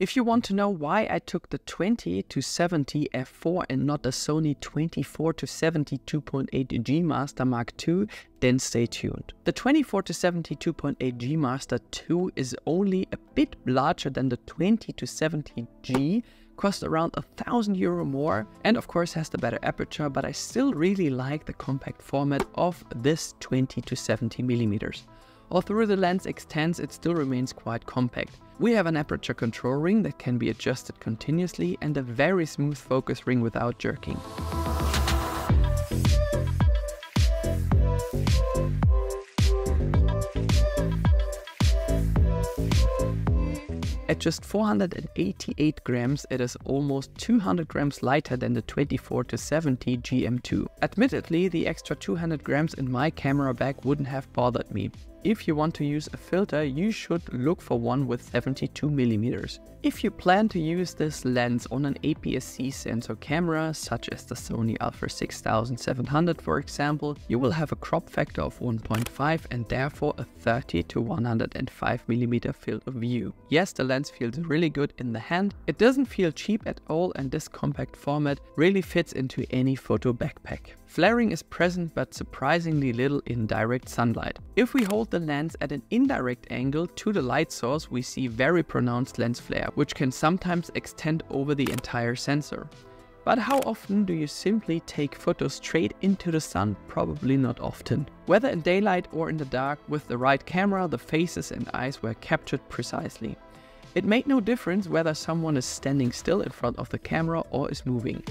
If you want to know why I took the 20-70 f4 and not the Sony 24-70 2.8 G Master Mark II, then stay tuned. The 24-70 2.8 G Master II is only a bit larger than the 20-70 G, costs around €1,000 more, and of course has the better aperture, but I still really like the compact format of this 20-70mm. Although the lens extends, it still remains quite compact. We have an aperture control ring that can be adjusted continuously and a very smooth focus ring without jerking. At just 488 grams, it is almost 200 grams lighter than the 24-70 GM2. Admittedly, the extra 200 grams in my camera bag wouldn't have bothered me. If you want to use a filter, you should look for one with 72mm. If you plan to use this lens on an APS-C sensor camera, such as the Sony Alpha 6700 for example, you will have a crop factor of 1.5 and therefore a 30-105mm field of view. Yes, the lens feels really good in the hand, it doesn't feel cheap at all, and this compact format really fits into any photo backpack. Flaring is present but surprisingly little in direct sunlight. If we hold the lens at an indirect angle to the light source, we see very pronounced lens flare, which can sometimes extend over the entire sensor. But how often do you simply take photos straight into the sun? Probably not often. Whether in daylight or in the dark, with the right camera, the faces and eyes were captured precisely. It made no difference whether someone is standing still in front of the camera or is moving.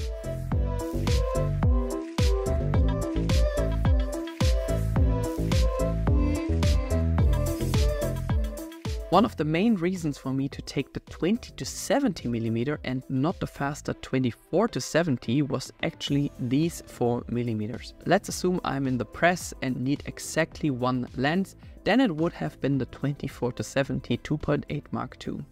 One of the main reasons for me to take the 20-70mm and not the faster 24-70 was actually these 4mm. Let's assume I'm in the press and need exactly one lens, then it would have been the 24-70 2.8 Mark II.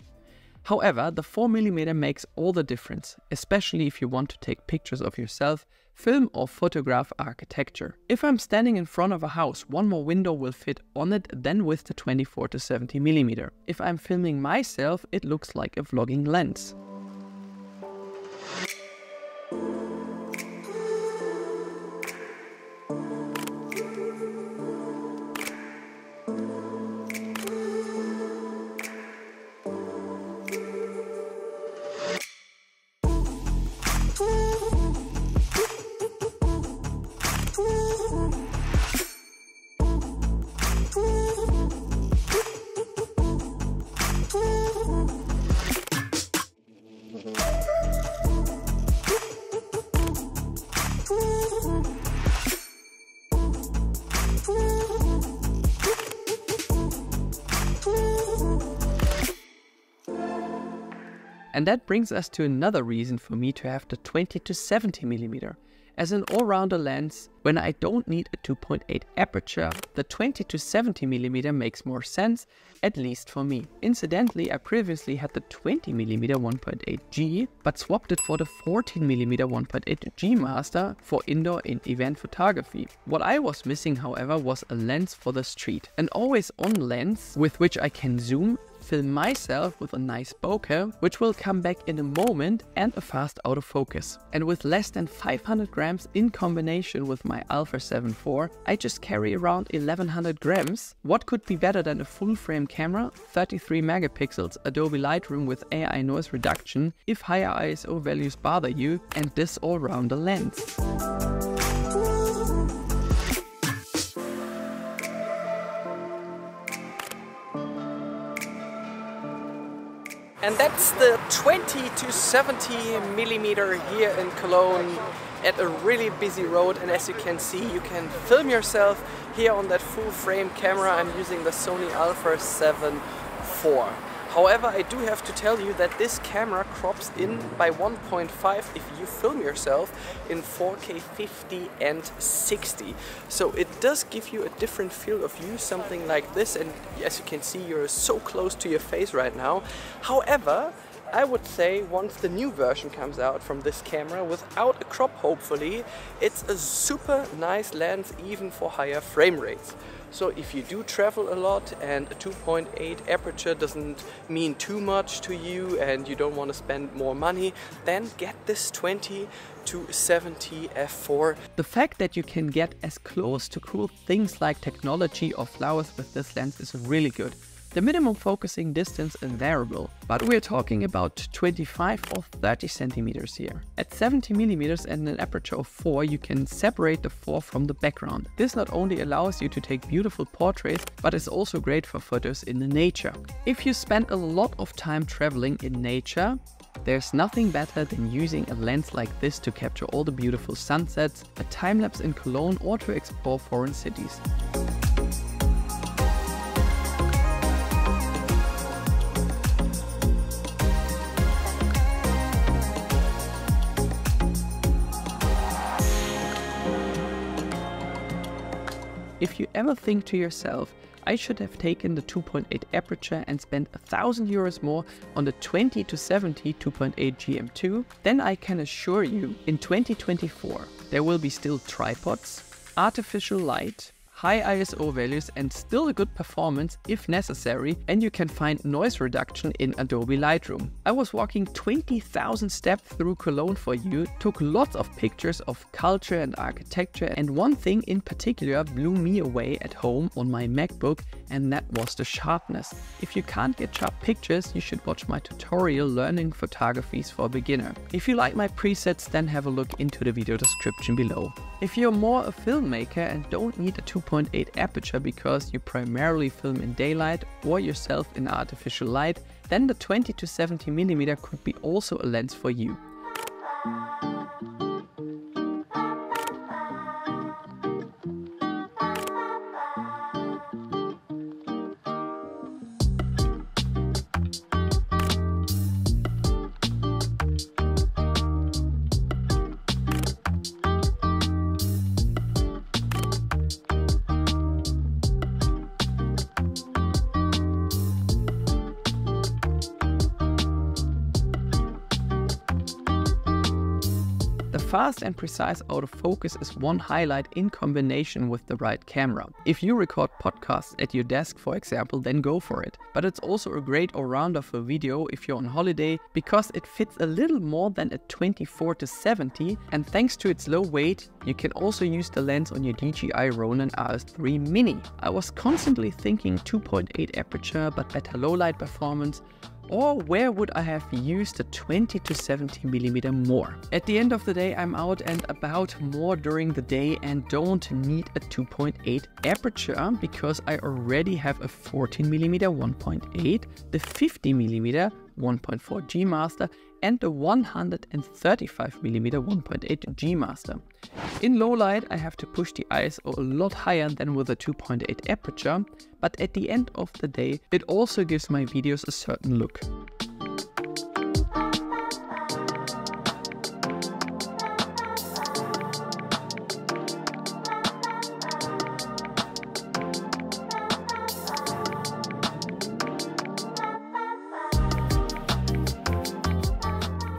However, the 4mm makes all the difference, especially if you want to take pictures of yourself, film or photograph architecture. If I'm standing in front of a house, one more window will fit on it than with the 24-70mm. If I'm filming myself, it looks like a vlogging lens. And that brings us to another reason for me to have the 20-70mm. As an all-rounder lens, when I don't need a 2.8 aperture, the 20-70mm makes more sense, at least for me. Incidentally, I previously had the 20mm 1.8G, but swapped it for the 14mm 1.8G Master for indoor and event photography. What I was missing, however, was a lens for the street. An always-on lens with which I can zoom, film myself with a nice bokeh, which will come back in a moment, and a fast autofocus. And with less than 500 grams in combination with my Alpha 7 IV, I just carry around 1100 grams. What could be better than a full frame camera, 33 megapixels, Adobe Lightroom with AI noise reduction, if higher ISO values bother you, and this all-rounder lens. And that's the 20-70mm here in Cologne at a really busy road, and as you can see, you can film yourself here on that full frame camera. I'm using the Sony Alpha 7 IV. However, I do have to tell you that this camera crops in by 1.5 if you film yourself in 4K 50 and 60. So it does give you a different field of view, something like this, and as you can see, you're so close to your face right now. However, I would say once the new version comes out from this camera, without a crop hopefully, it's a super nice lens even for higher frame rates. So if you do travel a lot and a 2.8 aperture doesn't mean too much to you and you don't want to spend more money, then get this 20 to 70 f4. The fact that you can get as close to cool things like technology or flowers with this lens is really good. The minimum focusing distance is variable, but we're talking about 25 or 30 centimeters here. At 70 millimeters and an aperture of 4, you can separate the 4 from the background. This not only allows you to take beautiful portraits, but is also great for photos in the nature. If you spend a lot of time traveling in nature, there's nothing better than using a lens like this to capture all the beautiful sunsets, a time-lapse in Cologne, or to explore foreign cities. If you ever think to yourself, I should have taken the 2.8 aperture and spent €1,000 more on the 20 to 70 2.8 GM2, then I can assure you, in 2024, there will be still tripods, artificial light, high ISO values and still a good performance if necessary, and you can find noise reduction in Adobe Lightroom. I was walking 20,000 steps through Cologne for you, took lots of pictures of culture and architecture, and one thing in particular blew me away at home on my MacBook, and that was the sharpness. If you can't get sharp pictures, you should watch my tutorial Learning Photographies for a Beginner. If you like my presets, then have a look into the video description below. If you're more a filmmaker and don't need a 2.8 aperture because you primarily film in daylight or yourself in artificial light, then the 20 to 70 millimeter could be also a lens for you. Fast and precise autofocus is one highlight in combination with the right camera. If you record podcasts at your desk, for example, then go for it. But it's also a great all-rounder for video if you're on holiday, because it fits a little more than a 24 to 70, and thanks to its low weight, you can also use the lens on your DJI Ronin RS3 Mini. I was constantly thinking 2.8 aperture, but better low light performance. Or where would I have used the 20 to 70 millimeter more? At the end of the day, I'm out and about more during the day and don't need a 2.8 aperture because I already have a 14 millimeter 1.8, the 50 millimeter 1.4 G Master and the 135 millimeter 1.8 G Master. In low light, I have to push the ISO a lot higher than with a 2.8 aperture, but at the end of the day, it also gives my videos a certain look.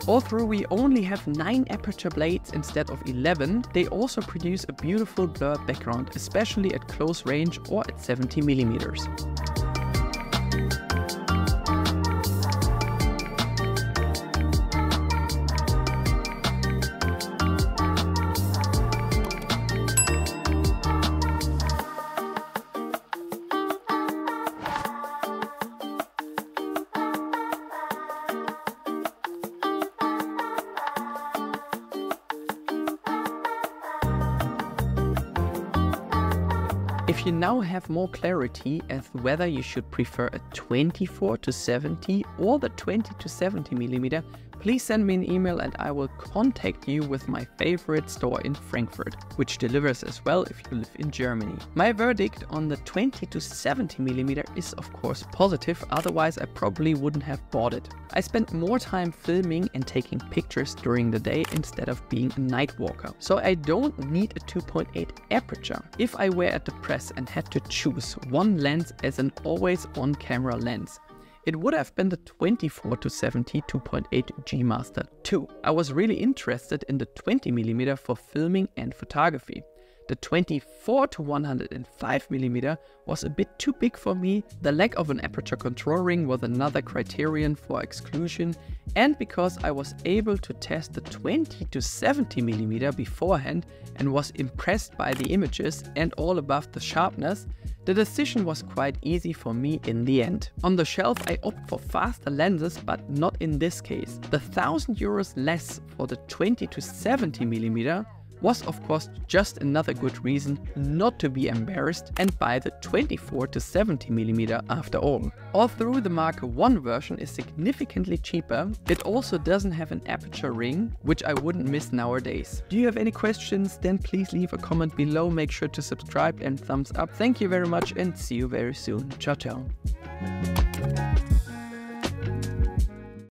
Although we only have 9 aperture blades instead of 11, they also produce a beautiful blurred background, especially at close range or at 70 millimeters. If you now have more clarity as to whether you should prefer a 24 to 70 or the 20 to 70 millimeter, please send me an email and I will contact you with my favorite store in Frankfurt, which delivers as well if you live in Germany. My verdict on the 20 to 70 millimeter is of course positive, otherwise I probably wouldn't have bought it. I spent more time filming and taking pictures during the day instead of being a night walker, so I don't need a 2.8 aperture. If I were at the press and had to choose one lens as an always on camera lens, it would have been the 24 to 70 2.8 G Master 2. I was really interested in the 20 millimeter for filming and photography. The 24 to 105mm was a bit too big for me, the lack of an aperture control ring was another criterion for exclusion, and because I was able to test the 20 to 70mm beforehand and was impressed by the images and all above the sharpness, the decision was quite easy for me in the end. On the shelf I opt for faster lenses, but not in this case. The €1,000 less for the 20 to 70mm was of course just another good reason not to be embarrassed and buy the 24 to 70mm after all. Although the Mark I version is significantly cheaper, it also doesn't have an aperture ring, which I wouldn't miss nowadays. Do you have any questions? Then please leave a comment below, make sure to subscribe and thumbs up. Thank you very much and see you very soon. Ciao ciao.